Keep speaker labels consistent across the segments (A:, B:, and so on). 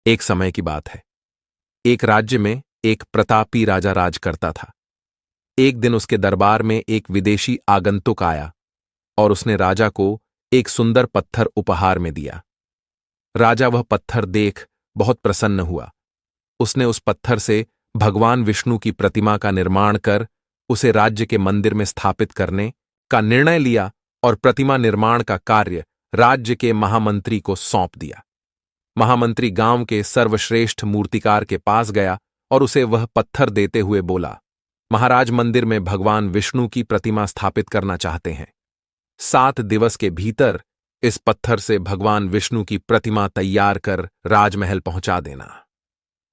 A: एक समय की बात है। एक राज्य में एक प्रतापी राजा राज करता था। एक दिन उसके दरबार में एक विदेशी आगंतुक आया और उसने राजा को एक सुंदर पत्थर उपहार में दिया। राजा वह पत्थर देख बहुत प्रसन्न हुआ। उसने उस पत्थर से भगवान विष्णु की प्रतिमा का निर्माण कर उसे राज्य के मंदिर में स्थापित करने का निर्णय लिया और प्रतिमा निर्माण का कार्य राज्य के महामंत्री को सौंप दिया। महामंत्री गांव के सर्वश्रेष्ठ मूर्तिकार के पास गया और उसे वह पत्थर देते हुए बोला, महाराज मंदिर में भगवान विष्णु की प्रतिमा स्थापित करना चाहते हैं। 7 दिवस के भीतर इस पत्थर से भगवान विष्णु की प्रतिमा तैयार कर राजमहल पहुंचा देना।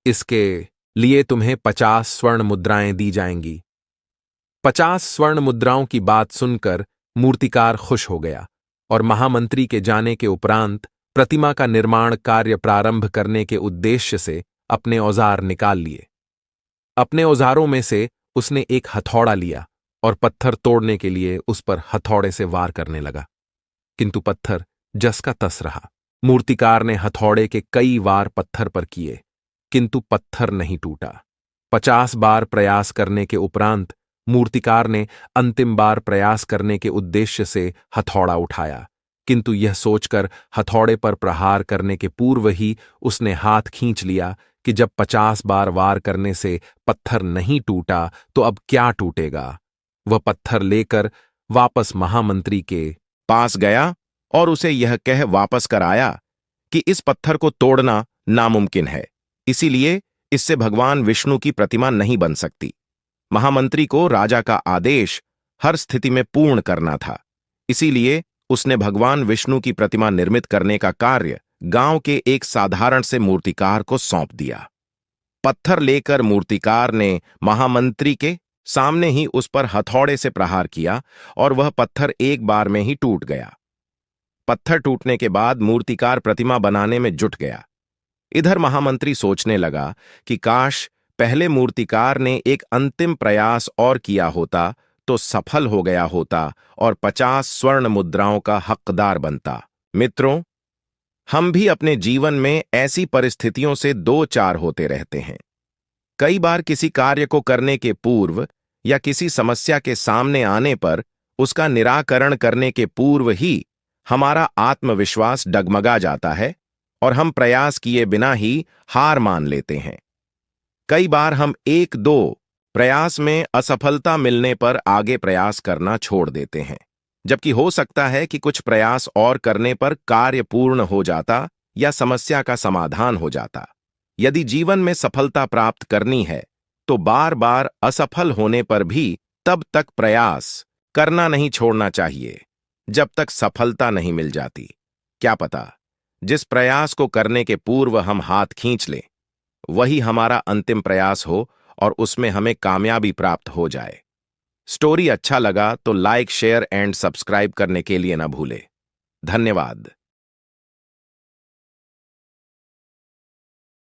A: इसके लिए तुम्हें 50 स्वर्ण मुद्राएं दी जाएंगी। 50 स्वर्ण मुद्राओं की बात सुनकर मूर्तिकार खुश हो गया और महामंत्री के जाने के उपरांत प्रतिमा का निर्माण कार्य प्रारंभ करने के उद्देश्य से अपने औजार निकाल लिए। अपने औजारों में से उसने एक हथौड़ा लिया और पत्थर तोड़ने के लिए उस पर हथौड़े से वार करने लगा, किंतु पत्थर जस का तस रहा। मूर्तिकार ने हथौड़े के कई वार पत्थर पर किए, किंतु पत्थर नहीं टूटा। 50 बार प्रयास करने के उपरांत मूर्तिकार ने अंतिम बार प्रयास करने के उद्देश्य से हथौड़ा उठाया, किंतु यह सोचकर हथौड़े पर प्रहार करने के पूर्व ही उसने हाथ खींच लिया कि जब 50 बार वार करने से पत्थर नहीं टूटा तो अब क्या टूटेगा। वह पत्थर लेकर वापस महामंत्री के
B: पास गया और उसे यह कह वापस कर आया कि इस पत्थर को तोड़ना नामुमकिन है, इसीलिए इससे भगवान विष्णु की प्रतिमा नहीं बन सकती। महामंत्री को राजा का आदेश हर स्थिति में पूर्ण करना था, इसीलिए उसने भगवान विष्णु की प्रतिमा निर्मित करने का कार्य गांव के एक साधारण से मूर्तिकार को सौंप दिया। पत्थर लेकर मूर्तिकार ने महामंत्री के सामने ही उस पर हथौड़े से प्रहार किया और वह पत्थर एक बार में ही टूट गया। पत्थर टूटने के बाद मूर्तिकार प्रतिमा बनाने में जुट गया। इधर महामंत्री सोचने लगा कि काश पहले मूर्तिकार ने एक अंतिम प्रयास और किया होता तो सफल हो गया होता और 50 स्वर्ण मुद्राओं का हकदार बनता। मित्रों, हम भी अपने जीवन में ऐसी परिस्थितियों से दो चार होते रहते हैं। कई बार किसी कार्य को करने के पूर्व या किसी समस्या के सामने आने पर उसका निराकरण करने के पूर्व ही हमारा आत्मविश्वास डगमगा जाता है और हम प्रयास किए बिना ही हार मान लेते हैं। कई बार हम 1-2 प्रयास में असफलता मिलने पर आगे प्रयास करना छोड़ देते हैं, जबकि हो सकता है कि कुछ प्रयास और करने पर कार्य पूर्ण हो जाता या समस्या का समाधान हो जाता। यदि जीवन में सफलता प्राप्त करनी है तो बार बार असफल होने पर भी तब तक प्रयास करना नहीं छोड़ना चाहिए जब तक सफलता नहीं मिल जाती। क्या पता जिस प्रयास को करने के पूर्व हम हाथ खींच लें वही हमारा अंतिम प्रयास हो और उसमें हमें कामयाबी प्राप्त हो जाए। स्टोरी अच्छा लगा तो लाइक, शेयर एंड सब्सक्राइब करने के लिए न भूले। धन्यवाद।